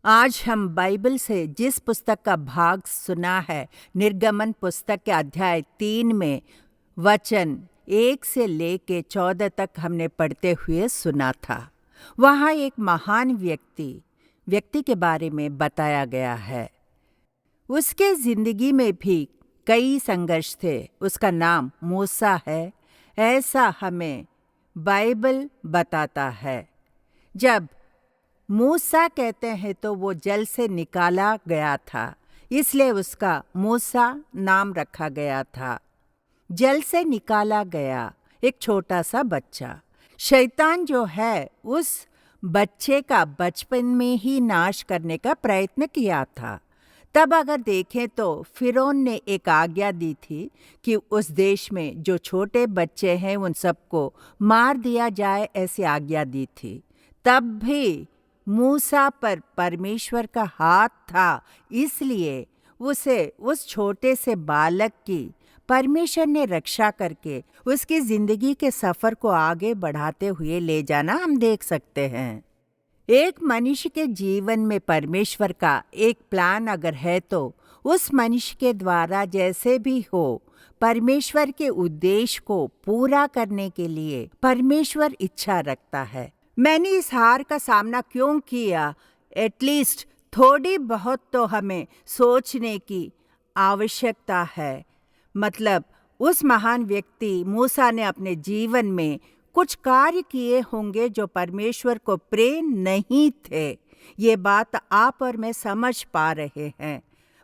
आज हम बाइबल से जिस पुस्तक का भाग सुना है, निर्गमन पुस्तक के अध्याय 3 में वचन 1 से लेके 14 तक हमने पढ़ते हुए सुना था। वहाँ एक महान व्यक्ति के बारे में बताया गया है। उसके जिंदगी में भी कई संघर्ष थे। उसका नाम मूसा है, ऐसा हमें बाइबल बताता है। जब मूसा कहते हैं तो वो जल से निकाला गया था, इसलिए उसका मूसा नाम रखा गया था। जल से निकाला गया एक छोटा सा बच्चा। शैतान जो है उस बच्चे का बचपन में ही नाश करने का प्रयत्न किया था। तब अगर देखें तो फिरौन ने एक आज्ञा दी थी कि उस देश में जो छोटे बच्चे हैं उन सबको मार दिया जाए, ऐसी आज्ञा दी थी। तब भी मूसा पर परमेश्वर का हाथ था, इसलिए उसे उस छोटे से बालक की परमेश्वर ने रक्षा करके उसकी जिंदगी के सफर को आगे बढ़ाते हुए ले जाना हम देख सकते हैं। एक मनुष्य के जीवन में परमेश्वर का एक प्लान अगर है तो उस मनुष्य के द्वारा जैसे भी हो, परमेश्वर के उद्देश्य को पूरा करने के लिए परमेश्वर इच्छा रखता है। मैंने इस हार का सामना क्यों किया, एटलीस्ट थोड़ी बहुत तो हमें सोचने की आवश्यकता है। मतलब उस महान व्यक्ति मूसा ने अपने जीवन में कुछ कार्य किए होंगे जो परमेश्वर को प्रिय नहीं थे। ये बात आप और मैं समझ पा रहे हैं।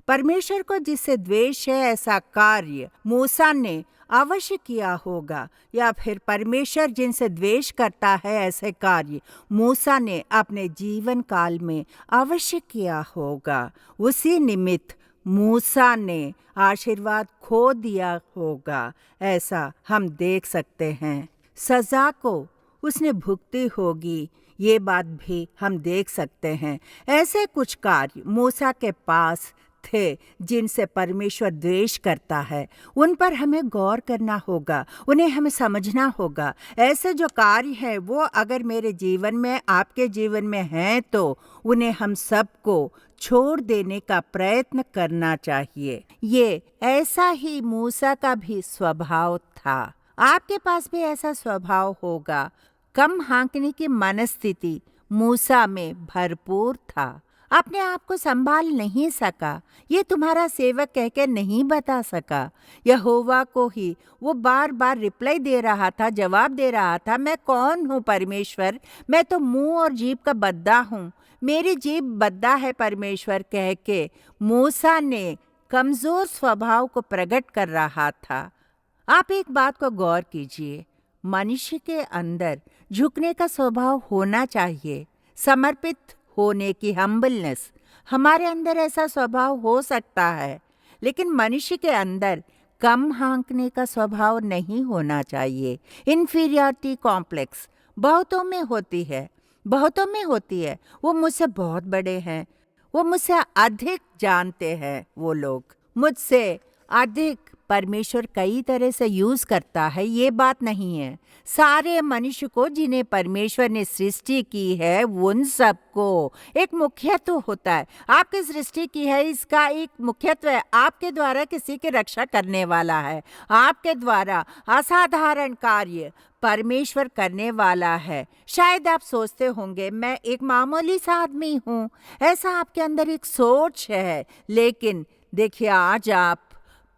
परमेश्वर को जिससे द्वेष है ऐसा कार्य मूसा ने अवश्य किया होगा, या फिर परमेश्वर जिनसे द्वेष करता है ऐसे कार्य मूसा ने अपने जीवन काल में अवश्य किया होगा। उसी निमित्त मूसा ने आशीर्वाद खो दिया होगा, ऐसा हम देख सकते हैं। सजा को उसने भुगती होगी, ये बात भी हम देख सकते हैं। ऐसे कुछ कार्य मूसा के पास थे जिनसे परमेश्वर द्वेष करता है। उन पर हमें गौर करना होगा, उन्हें हमें समझना होगा। ऐसे जो कार्य हैं वो अगर मेरे जीवन में, आपके जीवन में हैं तो उन्हें हम सबको छोड़ देने का प्रयत्न करना चाहिए। ये ऐसा ही मूसा का भी स्वभाव था। आपके पास भी ऐसा स्वभाव होगा। कम हाँकने की मनस्थिति मूसा में भरपूर था। अपने आप को संभाल नहीं सका, ये तुम्हारा सेवक कहकर नहीं बता सका। यहोवा को ही वो बार बार रिप्लाई दे रहा था, जवाब दे रहा था, मैं कौन हूँ परमेश्वर, मैं तो मुंह और जीभ का बद्दा हूँ, मेरी जीभ बद्दा है परमेश्वर कह के मूसा ने कमजोर स्वभाव को प्रकट कर रहा था। आप एक बात को गौर कीजिए, मनुष्य के अंदर झुकने का स्वभाव होना चाहिए, समर्पित होने की हम्बलनेस। हमारे अंदर ऐसा स्वभाव हो सकता है, लेकिन मनुष्य के अंदर कम हाँकने का स्वभाव नहीं होना चाहिए। इन्फीरियरिटी कॉम्प्लेक्स बहुतों में होती है, वो मुझसे बहुत बड़े हैं, वो मुझसे अधिक जानते हैं, वो लोग मुझसे अधिक। परमेश्वर कई तरह से यूज करता है, ये बात नहीं है। सारे मनुष्य को जिन्हें परमेश्वर ने सृष्टि की है उन सबको एक मुख्यत्व होता है। आपकी सृष्टि की है, इसका एक मुख्यत्व है, आपके द्वारा किसी की रक्षा करने वाला है, आपके द्वारा असाधारण कार्य परमेश्वर करने वाला है। शायद आप सोचते होंगे मैं एक मामूली सा आदमी हूँ, ऐसा आपके अंदर एक सोच है। लेकिन देखिए, आज आप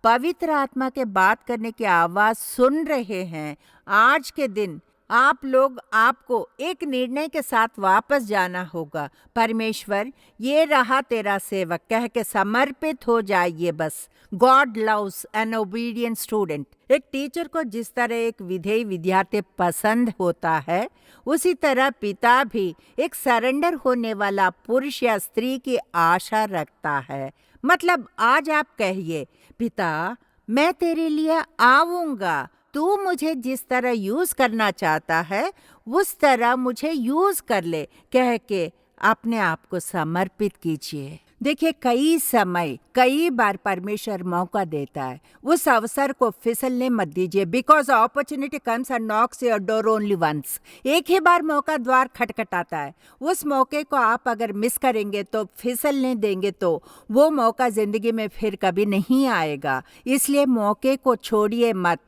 पवित्र आत्मा के बात करने की आवाज सुन रहे हैं। आज के दिन आप लोग, आपको एक निर्णय के साथ वापस जाना होगा। परमेश्वर, ये रहा तेरा सेवक कह के समर्पित हो जाइए बस। God loves an obedient student. एक टीचर को जिस तरह एक विधेय विद्यार्थी पसंद होता है, उसी तरह पिता भी एक सरेंडर होने वाला पुरुष या स्त्री की आशा रखता है। मतलब आज आप कहिए, पिता मैं तेरे लिए आऊंगा, तू मुझे जिस तरह यूज करना चाहता है उस तरह मुझे यूज कर ले, कह के अपने आप को समर्पित कीजिए। देखिए, कई समय कई बार परमेश्वर मौका देता है, उस अवसर को फिसलने मत दीजिए। Because opportunity comes and knocks your door only once. एक ही बार मौका द्वार खटखटाता है। उस मौके को आप अगर मिस करेंगे तो, फिसलने देंगे तो वो मौका जिंदगी में फिर कभी नहीं आएगा। इसलिए मौके को छोड़िए मत।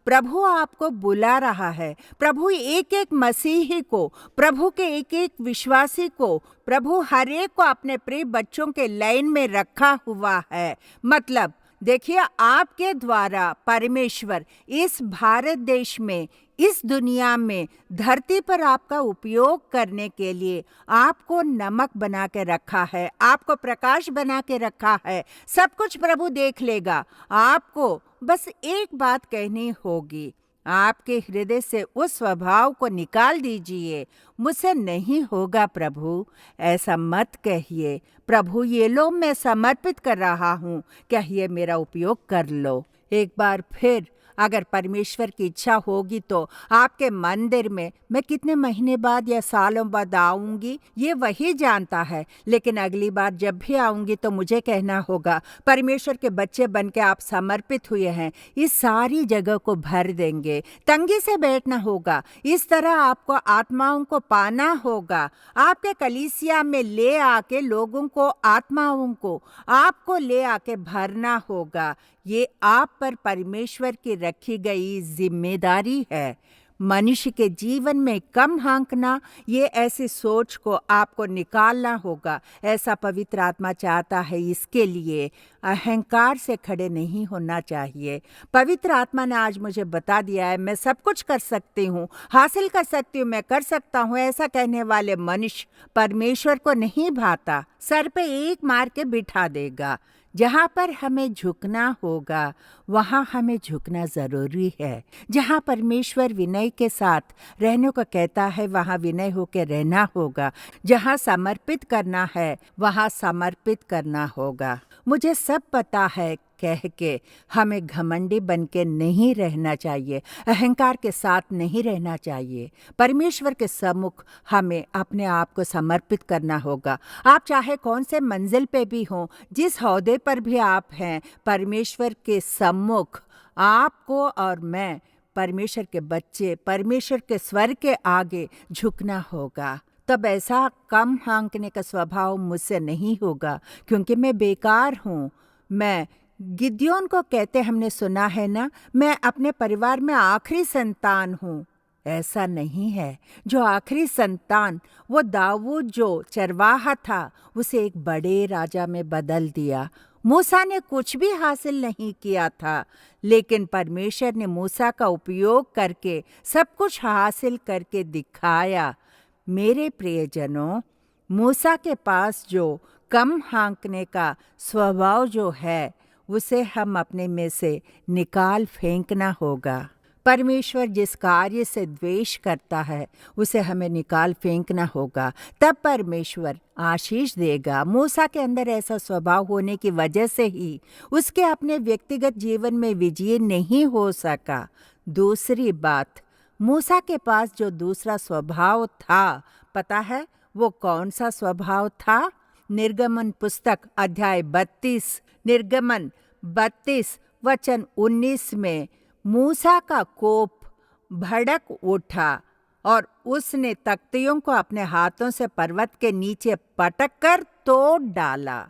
प्रभु आपको बुला रहा है। प्रभु एक एक मसीही को, प्रभु के एक एक विश्वासी को, प्रभु हर एक को अपने प्रिय बच्चों के लाइन में रखा हुआ है। मतलब देखिए, आपके द्वारा परमेश्वर इस भारत देश में, इस दुनिया में, धरती पर आपका उपयोग करने के लिए आपको नमक बना के रखा है, आपको प्रकाश बना के रखा है। सब कुछ प्रभु देख लेगा। आपको बस एक बात कहनी होगी, आपके हृदय से उस स्वभाव को निकाल दीजिए। मुझसे नहीं होगा प्रभु, ऐसा मत कहिए। प्रभु, ये लो, मैं समर्पित कर रहा हूँ, कहिए मेरा उपयोग कर लो। एक बार फिर अगर परमेश्वर की इच्छा होगी तो आपके मंदिर में मैं कितने महीने बाद या सालों बाद आऊंगी, ये वही जानता है। लेकिन अगली बार जब भी आऊंगी तो मुझे कहना होगा, परमेश्वर के बच्चे बन के आप समर्पित हुए हैं, इस सारी जगह को भर देंगे। तंगी से बैठना होगा, इस तरह आपको आत्माओं को पाना होगा। आपके कलीसिया में ले आके लोगों को, आत्माओं को आपको ले आके भरना होगा। ये आप पर परमेश्वर की रखी गई जिम्मेदारी है। मनुष्य के जीवन में कम हाँकना, ये ऐसी सोच को आपको निकालना होगा। ऐसा पवित्र आत्मा चाहता है। इसके लिए अहंकार से खड़े नहीं होना चाहिए। पवित्र आत्मा ने आज मुझे बता दिया है, मैं सब कुछ कर सकती हूँ, हासिल कर सकती हूँ, मैं कर सकता हूँ। ऐसा कहने वाले मनुष्य परमेश्वर को नहीं भाता, सर पे एक मार के बिठा देगा। जहाँ पर हमें झुकना होगा वहाँ हमें झुकना ज़रूरी है। जहाँ परमेश्वर विनय के साथ रहने को कहता है वहाँ विनय होकर रहना होगा। जहाँ समर्पित करना है वहाँ समर्पित करना होगा। मुझे सब पता है कह के हमें घमंडी बन के नहीं रहना चाहिए, अहंकार के साथ नहीं रहना चाहिए। परमेश्वर के सम्मुख हमें अपने आप को समर्पित करना होगा। आप चाहे कौन से मंजिल पे भी हों, जिस ओहदे पर भी आप हैं, परमेश्वर के सम्मुख आपको और मैं, परमेश्वर के बच्चे, परमेश्वर के स्वर के आगे झुकना होगा। तब ऐसा कम हाँकने का स्वभाव मुझसे नहीं होगा, क्योंकि मैं बेकार हूँ। मैं गिद्योन को कहते हमने सुना है ना, मैं अपने परिवार में आखिरी संतान हूँ। ऐसा नहीं है। जो आखिरी संतान, वो दाऊद जो चरवाहा था, उसे एक बड़े राजा में बदल दिया। मूसा ने कुछ भी हासिल नहीं किया था, लेकिन परमेश्वर ने मूसा का उपयोग करके सब कुछ हासिल करके दिखाया। मेरे प्रियजनों, मूसा के पास जो कम हाँकने का स्वभाव जो है, उसे हम अपने में से निकाल फेंकना होगा। परमेश्वर जिस कार्य से द्वेष करता है उसे हमें निकाल फेंकना होगा, तब परमेश्वर आशीष देगा। मूसा के अंदर ऐसा स्वभाव होने की वजह से ही उसके अपने व्यक्तिगत जीवन में विजय नहीं हो सका। दूसरी बात, मूसा के पास जो दूसरा स्वभाव था, पता है वो कौन सा स्वभाव था? निर्गमन पुस्तक अध्याय 32, निर्गमन 32 वचन 19 में मूसा का कोप भड़क उठा और उसने तख्तियों को अपने हाथों से पर्वत के नीचे पटक कर तोड़ डाला।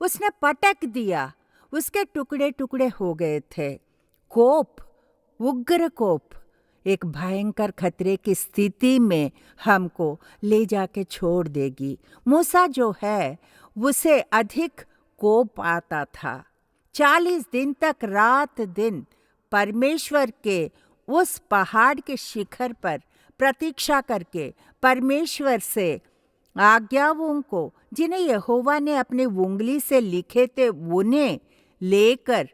उसने पटक दिया, उसके टुकड़े टुकड़े हो गए थे। कोप, उग्र कोप, एक भयंकर खतरे की स्थिति में हमको ले जाके छोड़ देगी। मूसा जो है उसे अधिक कोप आता था। 40 दिन तक रात दिन परमेश्वर के उस पहाड़ के शिखर पर प्रतीक्षा करके परमेश्वर से आज्ञाओं को, जिन्हें यहोवा ने अपनी उंगली से लिखे थे, उन्हें लेकर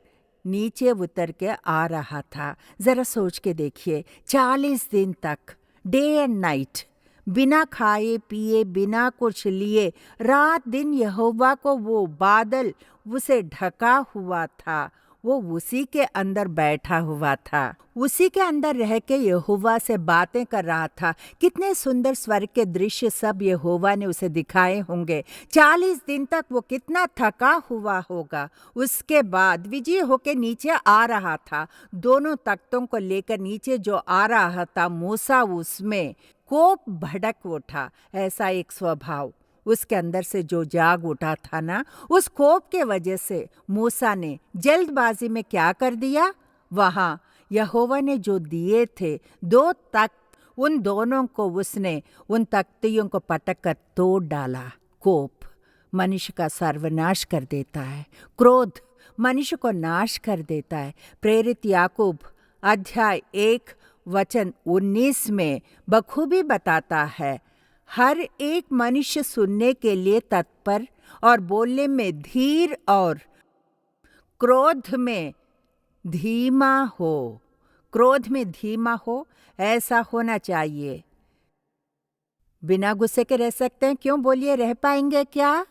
नीचे उतर के आ रहा था। जरा सोच के देखिए, 40 दिन तक डे एंड नाइट, बिना खाए पिए, बिना कुछ लिए, रात दिन यहोवा को वो बादल उसे ढका हुआ था। वो उसी के अंदर बैठा हुआ था। उसी के अंदर रह के यहोवा से बातें कर रहा था। कितने सुंदर स्वर्ग के दृश्य सब यहोवा ने उसे दिखाए होंगे। 40 दिन तक वो कितना थका हुआ होगा। उसके बाद विजय होके नीचे आ रहा था। दोनों तख्तों को लेकर नीचे जो आ रहा था, मूसा उसमें कोप भड़क उठा। ऐसा एक स्वभाव उसके अंदर से जो जाग उठा था ना, उस कोप के वजह से मूसा ने जल्दबाजी में क्या कर दिया, वहां यहोवा ने जो दिए थे 2 तख्त, उन दोनों को उसने उन तख्तियों को पटक कर तोड़ डाला। कोप मनुष्य का सर्वनाश कर देता है। क्रोध मनुष्य को नाश कर देता है। प्रेरित याकूब अध्याय 1 वचन 19 में बखूबी बताता है, हर एक मनुष्य सुनने के लिए तत्पर और बोलने में धीर और क्रोध में धीमा हो। क्रोध में धीमा हो, ऐसा होना चाहिए। बिना गुस्से के रह सकते हैं? क्यों बोलिए, रह पाएंगे क्या?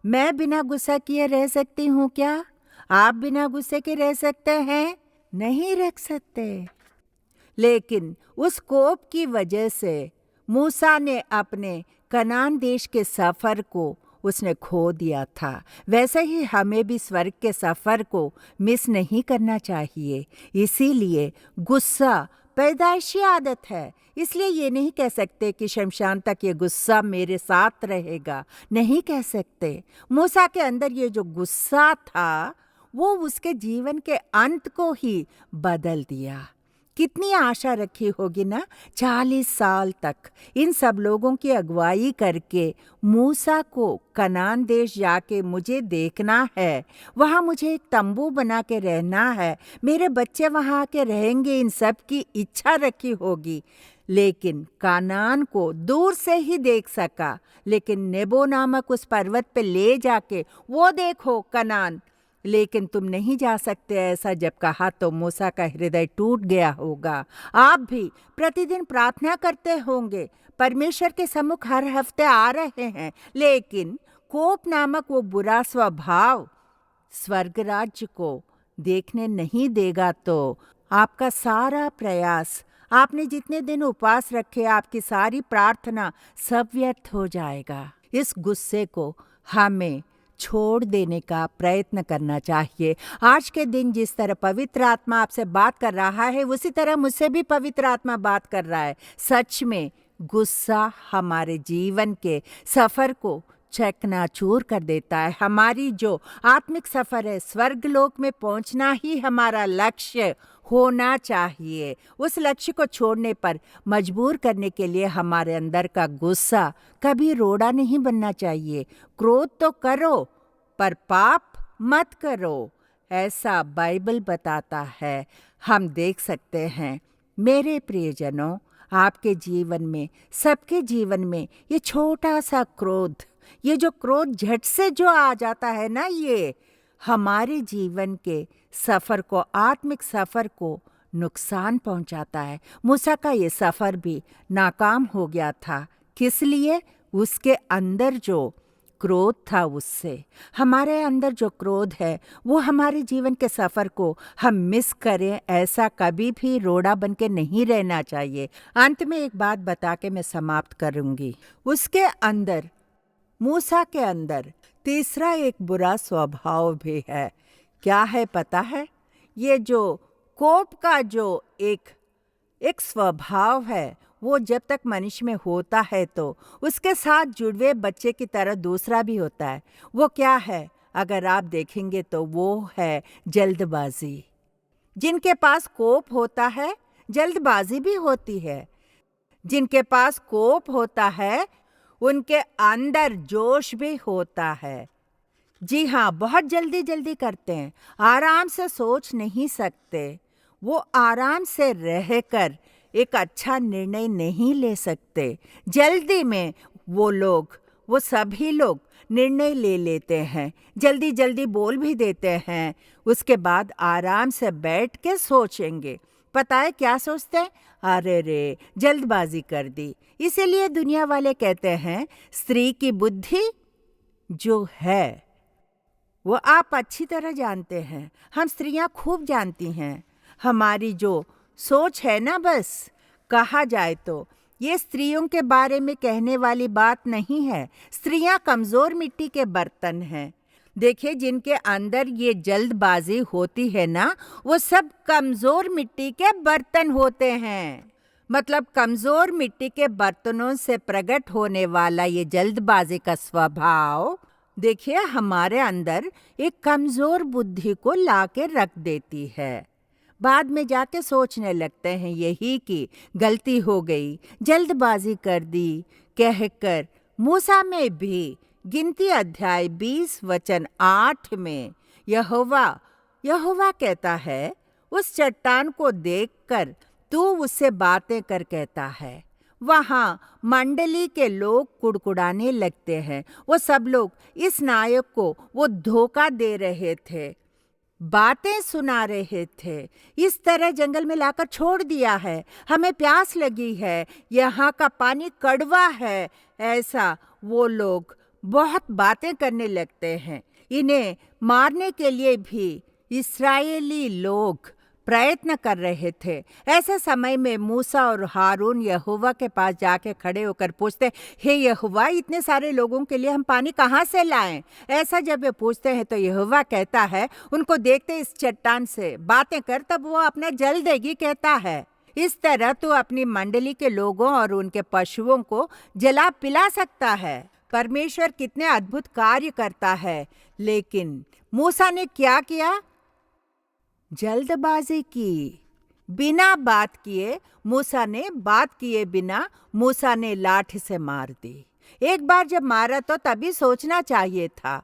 मैं बिना गुस्सा किए रह सकती हूँ क्या? आप बिना गुस्से के रह सकते हैं? नहीं रह सकते। लेकिन उस कोप की वजह से मूसा ने अपने कनान देश के सफर को उसने खो दिया था। वैसे ही हमें भी स्वर्ग के सफर को मिस नहीं करना चाहिए। इसीलिए गुस्सा पैदाइशी आदत है। इसलिए ये नहीं कह सकते कि शमशान तक ये गुस्सा मेरे साथ रहेगा, नहीं कह सकते। मूसा के अंदर ये जो गुस्सा था, वो उसके जीवन के अंत को ही बदल दिया। कितनी आशा रखी होगी ना, 40 साल तक इन सब लोगों की अगुवाई करके मूसा को कनान देश जाके मुझे देखना है, वहाँ मुझे एक तंबू बना के रहना है, मेरे बच्चे वहाँ आके रहेंगे, इन सब की इच्छा रखी होगी। लेकिन कानान को दूर से ही देख सका, लेकिन नेबो नामक उस पर्वत पे ले जाके वो देखो कनान, लेकिन तुम नहीं जा सकते, ऐसा जब कहा तो मूसा का हृदय टूट गया होगा। आप भी प्रतिदिन प्रार्थना करते होंगे, परमेश्वर के सम्मुख हर हफ्ते आ रहे हैं, लेकिन कोप नामक वो बुरा स्वभाव स्वर्ग राज्य को देखने नहीं देगा तो आपका सारा प्रयास, आपने जितने दिन उपवास रखे, आपकी सारी प्रार्थना सब व्यर्थ हो जाएगा। इस गुस्से को हमें छोड़ देने का प्रयत्न करना चाहिए। आज के दिन जिस तरह पवित्र आत्मा आपसे बात कर रहा है, उसी तरह मुझसे भी पवित्र आत्मा बात कर रहा है। सच में गुस्सा हमारे जीवन के सफर को चकनाचूर कर देता है। हमारी जो आत्मिक सफर है, स्वर्गलोक में पहुंचना ही हमारा लक्ष्य होना चाहिए। उस लक्ष्य को छोड़ने पर मजबूर करने के लिए हमारे अंदर का गुस्सा कभी रोड़ा नहीं बनना चाहिए। क्रोध तो करो पर पाप मत करो, ऐसा बाइबल बताता है। हम देख सकते हैं मेरे प्रियजनों, आपके जीवन में, सबके जीवन में ये छोटा सा क्रोध, ये जो क्रोध झट से जो आ जाता है ना, ये हमारे जीवन के सफर को, आत्मिक सफर को नुकसान पहुंचाता है। मूसा का ये सफर भी नाकाम हो गया था। किस लिए? उसके अंदर जो क्रोध था, उससे। हमारे अंदर जो क्रोध है वो हमारे जीवन के सफर को हम मिस करें, ऐसा कभी भी रोड़ा बन के नहीं रहना चाहिए। अंत में एक बात बता के मैं समाप्त करूंगी। उसके अंदर, मूसा के अंदर तीसरा एक बुरा स्वभाव भी है। क्या है पता है? ये जो कोप का जो एक स्वभाव है, वो जब तक मनुष्य में होता है तो उसके साथ जुड़वे बच्चे की तरह दूसरा भी होता है। वो क्या है? अगर आप देखेंगे तो वो है जल्दबाजी। जिनके पास कोप होता है, जल्दबाजी भी होती है। जिनके पास कोप होता है, उनके अंदर जोश भी होता है। जी हाँ, बहुत जल्दी जल्दी करते हैं, आराम से सोच नहीं सकते। वो आराम से रहकर एक अच्छा निर्णय नहीं ले सकते। जल्दी में वो सभी लोग निर्णय ले लेते हैं, जल्दी जल्दी बोल भी देते हैं। उसके बाद आराम से बैठ के सोचेंगे। पता है क्या सोचते हैं? अरे रे, जल्दबाजी कर दी। इसीलिए दुनिया वाले कहते हैं स्त्री की बुद्धि जो है वो आप अच्छी तरह जानते हैं, हम स्त्रियां खूब जानती हैं। हमारी जो सोच है ना, बस कहा जाए तो ये स्त्रियों के बारे में कहने वाली बात नहीं है। स्त्रियां कमजोर मिट्टी के बर्तन हैं। देखिए, जिनके अंदर ये जल्दबाजी होती है ना, वो सब कमजोर मिट्टी के बर्तन होते हैं। मतलब कमजोर मिट्टी के बर्तनों से प्रकट होने वाला ये जल्दबाजी का स्वभाव, देखिए, हमारे अंदर एक कमजोर बुद्धि को लाके रख देती है। बाद में जाके सोचने लगते हैं यही कि गलती हो गई, जल्दबाजी कर दी कहकर। मूसा में भी गिनती अध्याय 20 वचन 8 में यहोवा यहोवा कहता है, उस चट्टान को देखकर तू उससे बातें कर, कहता है। वहाँ मंडली के लोग कुड़कुड़ाने लगते हैं। वो सब लोग इस नायक को वो धोखा दे रहे थे, बातें सुना रहे थे। इस तरह जंगल में लाकर छोड़ दिया है, हमें प्यास लगी है, यहाँ का पानी कड़वा है, ऐसा वो लोग बहुत बातें करने लगते हैं। इन्हें मारने के लिए भी इस्राएली लोग प्रयत्न कर रहे थे। ऐसे समय में मूसा और हारून यहोवा के पास जाके खड़े होकर पूछते, हे यहोवा, इतने सारे लोगों के लिए हम पानी कहाँ से लाएं? ऐसा जब वे पूछते हैं तो यहोवा कहता है, उनको देखते इस चट्टान से बातें कर, तब वो अपना जल देगी, कहता है। इस तरह तू अपनी मंडली के लोगों और उनके पशुओं को जला पिला सकता है। परमेश्वर कितने अद्भुत कार्य करता है। लेकिन मूसा ने क्या किया? जल्दबाजी की। बिना बात किए मूसा ने बात किए बिना मूसा ने लाठी से मार दी। एक बार जब मारा तो तभी सोचना चाहिए था।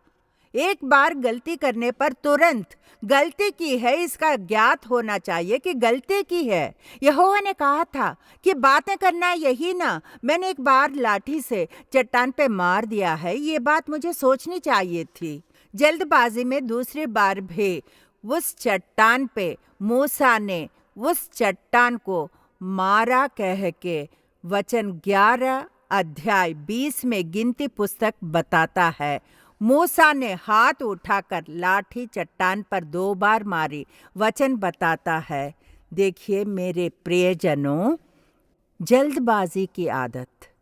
एक बार गलती करने पर तुरंत गलती की है इसका ज्ञात होना चाहिए कि गलती की है। यहोवा ने कहा था कि बातें करना यही ना, मैंने एक बार लाठी से चट्टान पे मार दिया है, ये बात मुझे सोचनी चाहिए थी। जल्दबाजी में दूसरी बार भी उस चट्टान पे मूसा ने उस चट्टान को मारा कह के वचन 11 अध्याय 20 में गिनती पुस्तक बताता है। मूसा ने हाथ उठाकर लाठी चट्टान पर 2 बार मारी। वचन बताता है। देखिए मेरे प्रियजनों, जल्दबाजी की आदत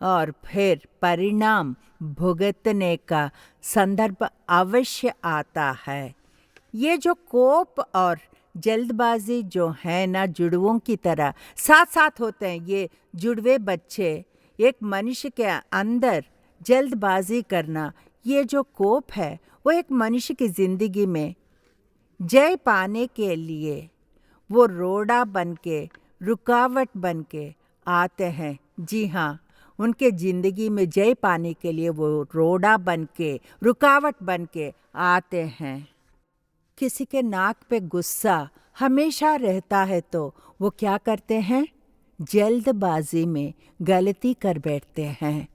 और फिर परिणाम भुगतने का संदर्भ अवश्य आता है। ये जो कोप और जल्दबाजी जो है ना, जुड़वों की तरह साथ साथ होते हैं। ये जुड़वे बच्चे, एक मनुष्य के अंदर जल्दबाजी करना, ये जो कोप है वो एक मनुष्य की जिंदगी में जय पाने के लिए वो रोड़ा बनके, रुकावट बनके आते हैं। जी हाँ, उनके जिंदगी में जय पाने के लिए वो रोड़ा बनके, रुकावट बनके आते हैं। किसी के नाक पे गुस्सा हमेशा रहता है तो वो क्या करते हैं? जल्दबाजी में गलती कर बैठते हैं।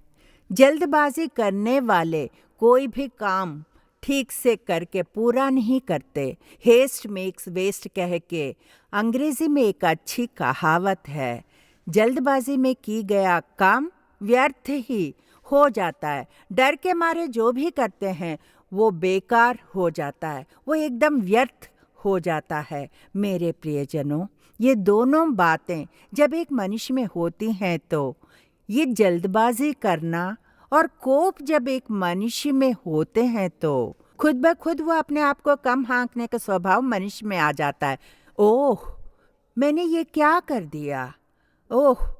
जल्दबाजी करने वाले कोई भी काम ठीक से करके पूरा नहीं करते। हेस्ट मेक्स वेस्ट कह के अंग्रेजी में एक अच्छी कहावत है। जल्दबाजी में की गया काम व्यर्थ ही हो जाता है। डर के मारे जो भी करते हैं वो बेकार हो जाता है, वो एकदम व्यर्थ हो जाता है। मेरे प्रियजनों, ये दोनों बातें जब एक मनुष्य में होती हैं तो ये जल्दबाजी करना और कोप जब एक मनुष्य में होते हैं तो खुद ब खुद वो अपने आप को कम आंकने का स्वभाव मनुष्य में आ जाता है। ओह, मैंने ये क्या कर दिया, ओह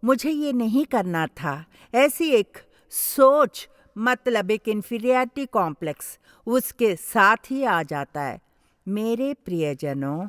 मुझे ये नहीं करना था, ऐसी एक सोच, मतलब एक इन्फीरियरिटी कॉम्प्लेक्स उसके साथ ही आ जाता है। मेरे प्रियजनों,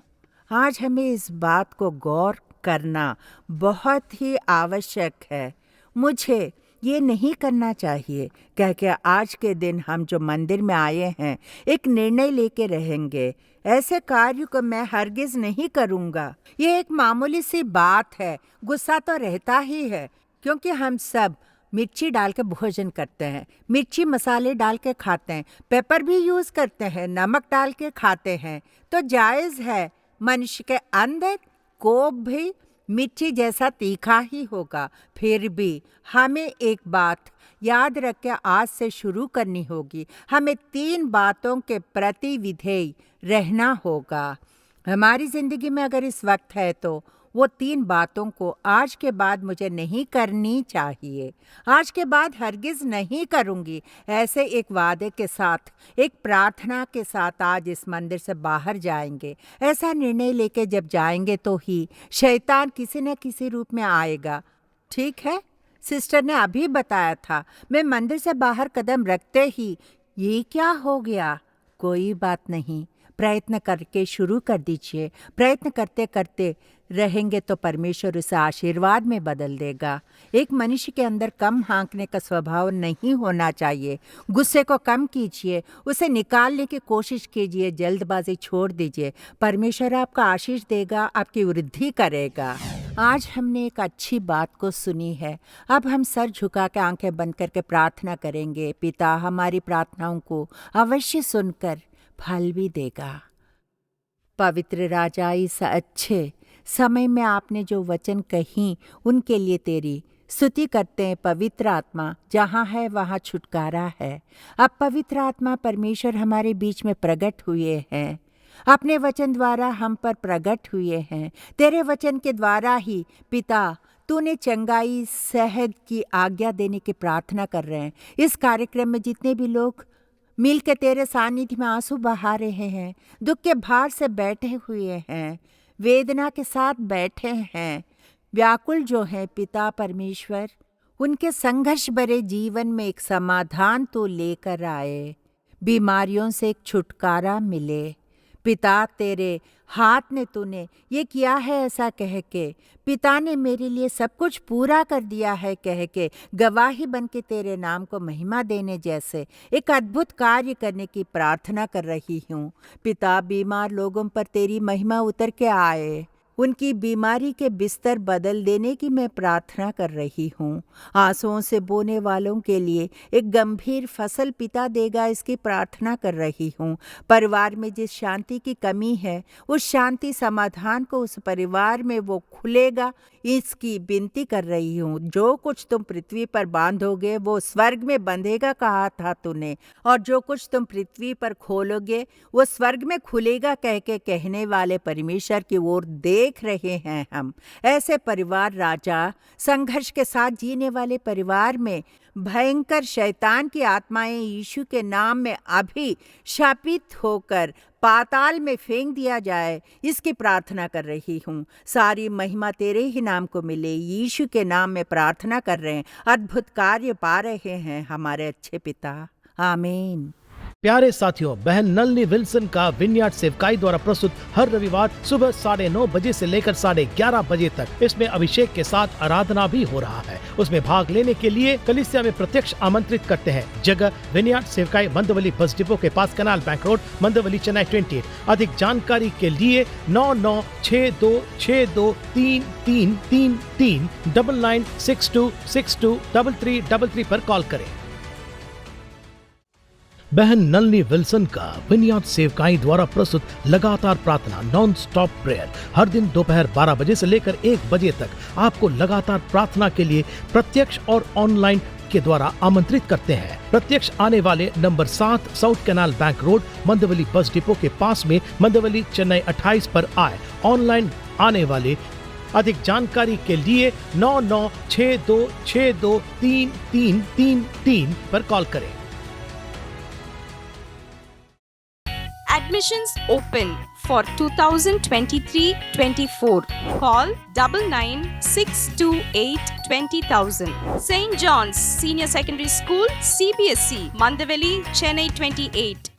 आज हमें इस बात को गौर करना बहुत ही आवश्यक है। मुझे ये नहीं करना चाहिए कह के आज के दिन हम जो मंदिर में आए हैं एक निर्णय लेके रहेंगे, ऐसे कार्य को मैं हरगिज नहीं करूँगा। ये एक मामूली सी बात है। गुस्सा तो रहता ही है क्योंकि हम सब मिर्ची डाल के भोजन करते हैं, मिर्ची मसाले डाल के खाते हैं, पेपर भी यूज़ करते हैं, नमक डाल के खाते हैं। तो जायज़ है मनुष्य के अंदर कोप भी मिर्ची जैसा तीखा ही होगा। फिर भी हमें एक बात याद रख के आज से शुरू करनी होगी। हमें 3 बातों के प्रति विधेय रहना होगा। हमारी ज़िंदगी में अगर इस वक्त है तो वो 3 बातों को आज के बाद मुझे नहीं करनी चाहिए, आज के बाद हरगिज़ नहीं करूँगी। ऐसे एक वादे के साथ, एक प्रार्थना के साथ आज इस मंदिर से बाहर जाएंगे। ऐसा निर्णय लेके जब जाएंगे तो ही शैतान किसी न किसी रूप में आएगा। ठीक है, सिस्टर ने अभी बताया था। मैं मंदिर से बाहर कदम रखते ही ये क्या हो गया? कोई बात नहीं, प्रयत्न करके शुरू कर दीजिए। प्रयत्न करते करते रहेंगे तो परमेश्वर उसे आशीर्वाद में बदल देगा। एक मनुष्य के अंदर कम हाँकने का स्वभाव नहीं होना चाहिए। गुस्से को कम कीजिए, उसे निकालने की कोशिश कीजिए, जल्दबाजी छोड़ दीजिए। परमेश्वर आपका आशीष देगा, आपकी वृद्धि करेगा। आज हमने एक अच्छी बात को सुनी है। अब हम सर झुका के आंखें बंद करके प्रार्थना करेंगे। पिता हमारी प्रार्थनाओं को अवश्य सुनकर फल भी देगा। पवित्र राजा, इस अच्छे समय में आपने जो वचन कही उनके लिए तेरी स्तुति करते हैं। पवित्र आत्मा जहाँ है वहाँ छुटकारा है। अब पवित्र आत्मा परमेश्वर हमारे बीच में प्रकट हुए हैं, अपने वचन द्वारा हम पर प्रकट हुए हैं। तेरे वचन के द्वारा ही पिता तूने चंगाई सेहत की आज्ञा देने की प्रार्थना कर रहे हैं। इस कार्यक्रम में जितने भी लोग मिल के तेरे सानिध्य में आंसू बहा रहे हैं, दुख के भार से बैठे हुए हैं, वेदना के साथ बैठे हैं, व्याकुल जो हैं, पिता परमेश्वर उनके संघर्ष भरे जीवन में एक समाधान तो लेकर आए, बीमारियों से एक छुटकारा मिले। पिता तेरे हाथ ने तूने ये किया है ऐसा कह के, पिता ने मेरे लिए सब कुछ पूरा कर दिया है कह के गवाही बन के तेरे नाम को महिमा देने जैसे एक अद्भुत कार्य करने की प्रार्थना कर रही हूँ। पिता बीमार लोगों पर तेरी महिमा उतर के आए, उनकी बीमारी के बिस्तर बदल देने की मैं प्रार्थना कर रही हूँ। आंसुओं से बोने वालों के लिए एक गंभीर फसल पिता देगा, इसकी प्रार्थना कर रही हूँ। परिवार में जिस शांति की कमी है उस शांति समाधान को उस परिवार में वो खुलेगा, इसकी विनती कर रही हूँ। जो कुछ तुम पृथ्वी पर बांधोगे वो स्वर्ग में बंधेगा कहा था तूने, और जो कुछ तुम पृथ्वी पर खोलोगे वो स्वर्ग में खुलेगा कह के कहने वाले परमेश्वर की ओर देख रहे हैं हम। ऐसे परिवार राजा, संघर्ष के साथ जीने वाले परिवार में भयंकर शैतान की आत्माएं यीशु के नाम में अभी शापित होकर पाताल में फेंक दिया जाए, इसकी प्रार्थना कर रही हूँ। सारी महिमा तेरे ही नाम को मिले, यीशु के नाम में प्रार्थना कर रहे हैं। अद्भुत कार्य पा रहे हैं हमारे अच्छे पिता, आमीन। प्यारे साथियों, बहन नलनी विल्सन का विनयार्ड सेवकाई द्वारा प्रस्तुत हर रविवार सुबह 9:30 बजे से लेकर 11:30 बजे तक इसमें अभिषेक के साथ आराधना भी हो रहा है। उसमें भाग लेने के लिए कलीसिया में प्रत्यक्ष आमंत्रित करते हैं। जगह विनयार्ड सेवकाई, मंदवली बस डिपो के पास, कैनाल बैंक रोड, मंदवली, चेन्नई 28। अधिक जानकारी के लिए 9962623333 9962623333 पर कॉल करें। बहन नलनी विल्सन का विनयार्ड सेवकाई द्वारा प्रस्तुत लगातार प्रार्थना, नॉन स्टॉप प्रेयर, हर दिन दोपहर 12 बजे से लेकर 1 बजे तक आपको लगातार प्रार्थना के लिए प्रत्यक्ष और ऑनलाइन के द्वारा आमंत्रित करते हैं। प्रत्यक्ष आने वाले number 7 south canal bank road, Mandawali bus depot के पास में, मंदवली, चेन्नई 28 पर आए। ऑनलाइन आने वाले अधिक जानकारी के लिए 9962623333 पर कॉल करें। Admissions open for 2023-24. Call 999628 St. John's Senior Secondary School, CBSE, Mandaveli, Chennai 28.